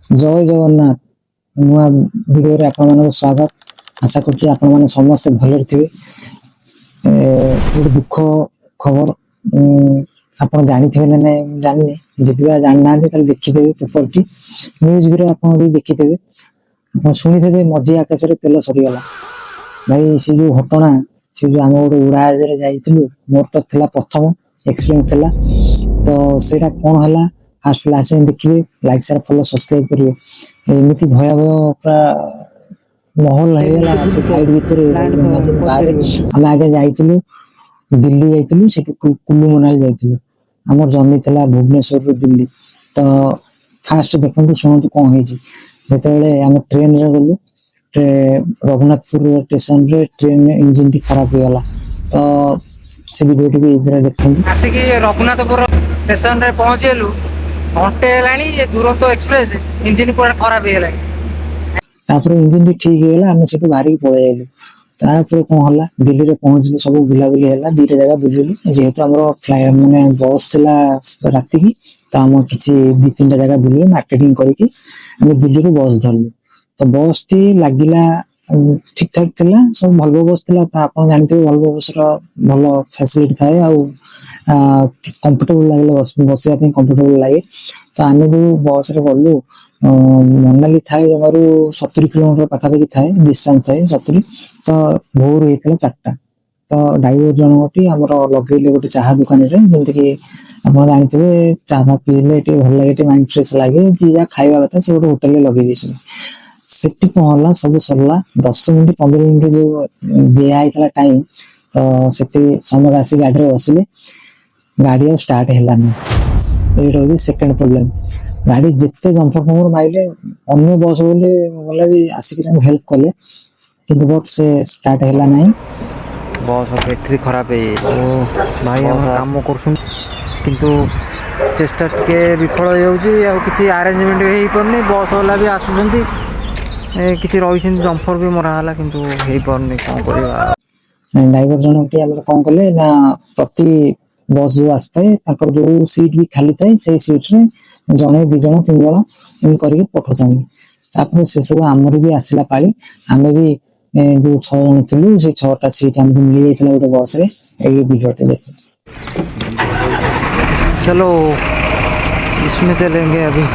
जय जगन्नाथ नुआ वीडियो रे आपण मानक स्वागत। आशा करछि आपण माने समस्त भले थिबे। एक दुख खबर आपण जानि थिबे ना नै जानि जेतिबा जान ना दे देखि देबे पेपर टी न्यूज भी आपण भी देखि देबे। आपण सुनि देबे मझी आकाश रे तेल सरी गला भाई। से जो घटना से जो हम गोटे उड़ाज रे जाइथिलु मोर तो थिला प्रथम एक्सीडेंट थिला। तो सेटा कोन हला फास्ट लास्ट देखिए लाइक शेयर फॉलो सब्सक्राइब करिए। एमिति भयावह पूरा माहौल हेला से फ्लाइट भीतर इमेजिन बाहर हम आगे जाइथिलु दिल्ली जाइथिलु से कुल्लू मनाली जाइथिलु। हमर जर्नी थिला भुवनेश्वर रो दिल्ली। तो फास्ट देखंतु सुनंतु कोन हेछि जेतेबेले हम ट्रेन रे गलु रघुनाथपुर स्टेशन रे ट्रेन इंजन टी खराब हो गला। तो से वीडियो टी भी इधर देखंतु आसिक रघुनाथपुर स्टेशन रे पहुंचेलु घंटे हेलानी ये दुरंतो एक्सप्रेस इंजन पूरा खराब हो गला। तापर इंजन भी ठीक हेला हम सेटु बाहरी पळे आइलु। तापर कोन हला दिल्ली रे पहुंचलु सब बुला बुली हेला दीटा जगह बुलिलु जेहेतु हमरो फ्लाइट माने बस थिला राती की। तो हम किछि दी तीनटा जगह बुलिलु मार्केटिंग करिकि हम दिल्ली रो बस धरलु। तो बस टी लागिला ठीक ठाक थिला सब भलो बस थिला। त आपण जानिथिबे भलो बस रो भलो फैसिलिटी थाए आ कंफर्टेबल लागे बसिया पे कंफर्टेबल लागे। तो आम जो बस रे गलु मनाली थाए जमारू 70 किलोमीटर पाखापाखि थाए डिस्टेंस थाए 70। तो भोर होता 4टा। तो ड्राइवर जनटी आम लगे गोटे चाह दुकान जमीक आप जानते चाह पीले भल लगे माइंड फ्रेश लगे जी जहाँ खाଇବା कथा से गोटे होटेल लगे सेठी कौन है सब सरला 10 मिनट 15 मिनट जो दिखाई टाइम। तो से समय आसी गाड़ी में बसिले गाड़ी स्टार्ट हेलानी ये सेकेंड प्रोब्लेम। गाड़ी जिते जंपर फंपर माइले अन्य बस बोले गला भी आसिक हेल्प कले कि बट से स्टार्ट हेला नहीं। बस बैटरी खराब है तो भाई हम काम करसुन किंतु चेष्टा टिके विफल हो किसी आरेंजमेंट भी हो पारनी। बस वाला भी आसुचंती किसी रही जंपर भी मराला किंतु हो पारनी कौन करवा। ड्राइवर जन कौन कले ना प्रति बस जो आसए जो सीट भी खाली थाए से सीट रे जड़े 2 जन 3 जन एम करके पठाऊँ। से सब आमर भी आसला पाली आम भी जो 6 जन थिलु से 6टा सीट हमको मिल जाइए गोटे बस रे। ये वीडियो देख चलो इसमें चलेंगे अभी।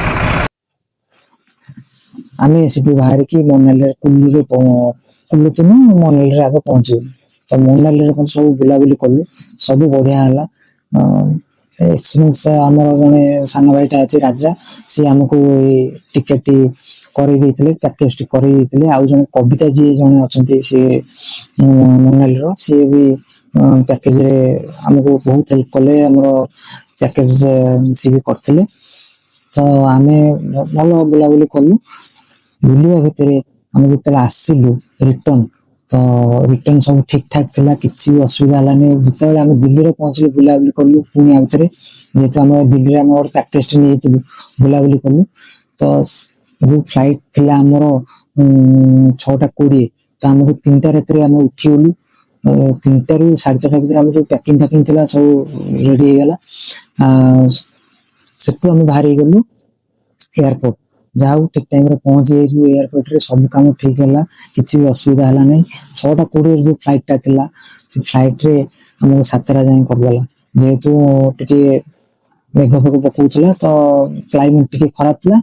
आम से बाहर की मनाली कुल्लू तो न मनाली आगे पहुंचू। तो मनाली सब बुलाबुली कलु सब बढ़िया है। एक्सपीरियंस आम जड़े सान भाईटा अच्छे राजा सी आमको टिकेट कर पैकेज टी कर आउ जन कविता जी जड़े अच्छा सी मनाली सी भी पैकेज आमको बहुत हेल्प कले पैकेज सी भी करते। तो आम भल बुलाबुली कलु बुलवा भितर आम जो आसिलु रिटर्न। तो रिटर्न सब ठीक ठाक थिला किसी असुविधा हलानी। जिते आम दिल्ली रे पहुंचलु बुलाबुली कलु पुणी आउथरे जेहेतु आम दिल्ली रे आम गोटे पैकेज नहीं बुलाबुली कलु। तो जो फ्लाइट थिला आमर 6:20 तो आमको 3टा रात आम उठीगलु 3टा रू 4:30 भर आम जो पैकिंग फैकिंग थिला सब रेडी हो गला। सेठू आम बाहर गलु एयरपोर्ट जाऊ ठीक टाइम रे पहुंच जाइए एयरपोर्ट रे सब काम ठीक है किसी भी असुविधा है नहीं। 6:20 जो फ्लाइट टा थिला से फ्लाइट रे हमको 7टा जाए करदेला जेहेतु टिके मेघ फेघ पकौला तो क्लाइमेट टिके खराब थिला।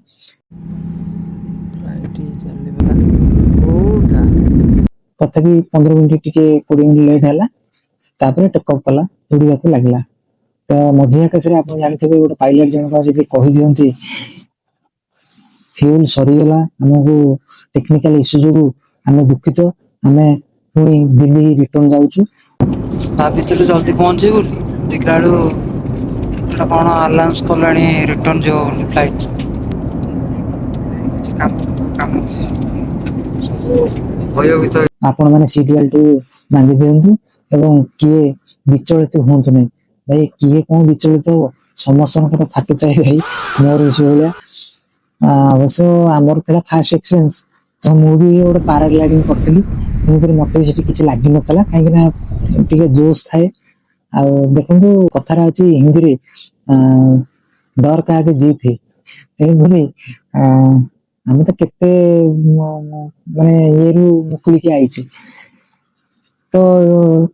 तथापि 15 मिनट टिके 20 मिनट लेट है तापर टेकअप कला उड़वा को लगला। तो मझी आकाश रे आप जानते गोटे पायलट जन जी कही दिखती फ्यूल सरीगला आमको टेक्निकल इश्यू जो आम दुखित आम पुणी दिल्ली रिटर्न जाऊँ भाभी जल्दी पहुंचे देखला कौन अलाउंस कला रिटर्न जो फ्लाइट भयभीत आपण मैंने सीट बेल्ट बांधि दिंतु एवं किए विचलित हूँ ना भाई किए कौन विचलित हम समस्त फाटू थाए भाई मोर इसी भाया। अवश्य आमर था फास्ट एक्सपीरियंस तो मुझे गोटे पाराग्लाइडिंग करी तेणुक मत भी किसी लगी नाला कहीं जोश थाए। आ देखो कथार अच्छी हिंदी रे डर का आगे जीत है तेणुक ଆମେ ତ କେତେ ମାନେ ଇଏରୁ ମୁକୁଳିକି ଆଇଛେ। ତ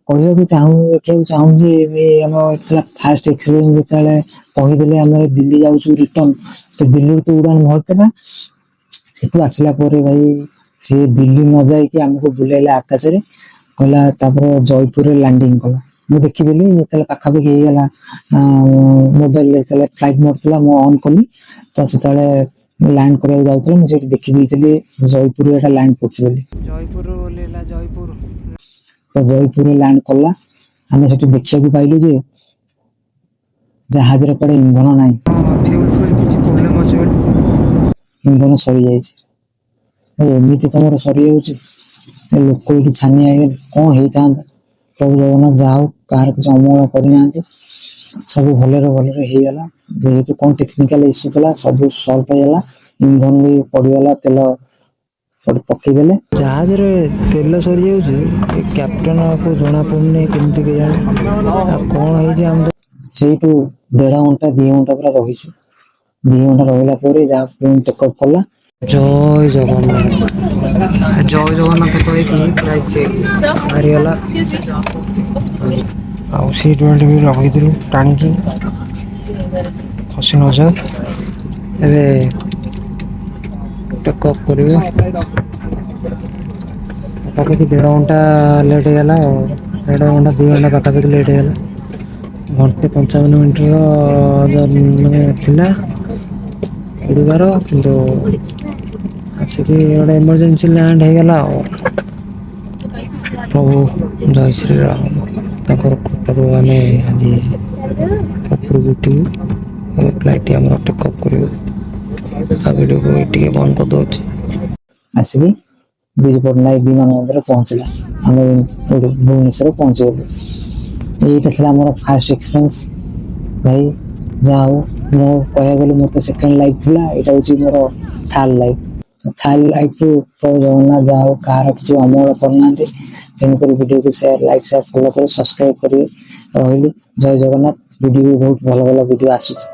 ଦେଖିବାକୁ ଚାହୁଁ ଯେ ଏବେ ଆମର ଥିଲା ଫାଷ୍ଟ ଏକ୍ସପିରିଏନ୍ସ ଯେତେବେଳେ କହିଦେଲେ ଆମର ଦିଲ୍ଲୀ ଯାଉଛୁ ରିଟର୍ନ, ତ ଦିଲ୍ଲୀରୁ ତ ଉଡାଣ ଭରିଥିଲା। ସେଠୁ ଆସିଲା ପରେ ଭାଇ ସେ ଦିଲ୍ଲୀ ନ ଯାଇକି ଆମକୁ ବୁଲେଇଲା ଆକାଶରେ, କହିଲା ତାପରେ ଜୟପୁରରେ ଲ୍ୟାଣ୍ଡିଂ କଲା। ମୁଁ ଦେଖିଦେଲି ଯେତେବେଳେ ପାଖାପାଖି ହେଇଗଲା ମୋବାଇଲ ଯେତେବେଳେ ଫ୍ଲାଇଟ୍ ମୋଡ୍ ଥିଲା ମୁଁ ଅନ୍ କଲି, ତ ସେତେବେଳେ ଲ୍ୟାଣ୍ଡ କରିବାକୁ ଯାଉଥିଲା। ମୁଁ ସେଇଠି ଦେଖିଦେଇଥିଲି ଜୟପୁରରେ ଏଟା ଲ୍ୟାଣ୍ଡ କରୁଛି ବୋଲି। ଜୟପୁରରୁ ଓହ୍ଲେଇଲା ଜୟପୁର। ତ ଜୟପୁରରେ ଲ୍ୟାଣ୍ଡ କଲା। ଆମେ ସେଠି ଦେଖିବାକୁ ପାଇଲୁ ଯେ ଜାହାଜରେ କୁଆଡେ ଇନ୍ଧନ ନାହିଁ, ଫ୍ୟୁଲ୍ କିଛି ପ୍ରୋବ୍ଲେମ୍ ଅଛି ବୋଲି। ଇନ୍ଧନ ସରିଯାଇଛି। ଏମିତି ତମର ସରିଯାଉଛି, ଲୋକ ଏଠି ଛାନିଆ ହେଇଗଲେ, କଣ ହେଇଥାନ୍ତା। ପ୍ରଭୁ ଜଗନ୍ନାଥ ଯାହା ହଉ କାହାର କିଛି ଅମଳ କରିନାହାନ୍ତି, ସବୁ ଭଲରେ ଭଲରେ ହେଇଗଲା। ଯେହେତୁ କଣ ଟେକ୍ନିକାଲ ଇସ୍ୟୁ ଥିଲା ସବୁ ସଲ୍ଭ ହେଇଗଲା। ଇନ୍ଧନ ବି ପଡିଗଲା, ତେଲ ପକେଇଦେଲେ। ଜାହାଜରେ ତେଲ ସରିଯାଉଛି, କ୍ୟାପ୍ଟେନକୁ ଜଣା ପଡୁନି କେମିତି କେଜାଣି କଣ ହେଇଛି। ଆମେ ସେଇଠୁ 1.5 ଘଣ୍ଟା 2 ଘଣ୍ଟା ପୁରା ରହିଛୁ। 2 ଘଣ୍ଟା ରହିଲା ପରେ ଯାହା ଟେକଅପ୍ କଲା। ଜୟ ଜଗନ୍ନାଥ, ଜୟ ଜଗନ୍ନାଥ କହିକି ବାହାରିଗଲା। ଆଉ ସିଟ୍ ବେଲ୍ଟ ବି ଲଗେଇଥିଲୁ ଟାଣିକି, ଖସି ନଯାଉ। ଏବେ ଟେକଅପ୍ କରିବେ। ପାଖାପାଖି 1.5 ଘଣ୍ଟା ଲେଟ୍ ହେଇଗଲା ଆଉ। 1.5 ଘଣ୍ଟା 2 ଘଣ୍ଟା ପାଖାପାଖି ଲେଟ୍ ହେଇଗଲା। 1:55 ମାନେ ଥିଲା ଉଡ଼ିବାର, କିନ୍ତୁ ଆସିକି ଗୋଟେ ଏମର୍ଜେନ୍ସି ଲ୍ୟାଣ୍ଡ ହେଇଗଲା ଆଉ। ପ୍ରଭୁ ଜୟ ଶ୍ରୀରାମ, ତାଙ୍କର କୃପାରୁ ଆମେ ଆଜି ଉପରକୁ ଉଠିବୁ। ଫ୍ଲାଇଟ୍ ଆମର ଟେକଅପ୍ କରିବ। ଆଉ ଭିଡ଼ିଓକୁ ଟିକେ ବନ୍ଦ କରିଦେଉଛି। ଆସିକି ବିଜୁ ପଟ୍ଟନାୟକ ବିମାନ ବନ୍ଦରରେ ପହଞ୍ଚିଲା। ଆମେ ଭୁବନେଶ୍ୱରରେ ପହଞ୍ଚିଗଲୁ। ଏଇଟା ଥିଲା ଆମର ଫାଷ୍ଟ ଏକ୍ସପିରିଏନ୍ସ। ଭାଇ ଯାହା ହଉ, ମୁଁ କହିବାକୁ ଗଲେ ମୋର ତ ସେକେଣ୍ଡ ଲାଇଫ୍ ଥିଲା, ଏଇଟା ହଉଛି ମୋର ଥାର୍ଡ ଲାଇଫ୍। ଥାର୍ଡ ଲାଇଫ୍ରୁ ପ୍ରଭୁ ଜଗନ୍ନାଥ ଯାହା ହଉ କାହାର କିଛି ଅମଳ କରୁନାହାନ୍ତି। ତେଣୁକରି ଭିଡ଼ିଓକୁ ସେୟାର, ଲାଇକ୍, ସେୟାର, ଫଲୋ କରି ସବସ୍କ୍ରାଇବ୍ କରିବେ। ରହିଲି, ଜୟ ଜଗନ୍ନାଥ। ଭିଡ଼ିଓ ବି ବହୁତ ଭଲ ଭଲ ଭିଡ଼ିଓ ଆସୁଛି।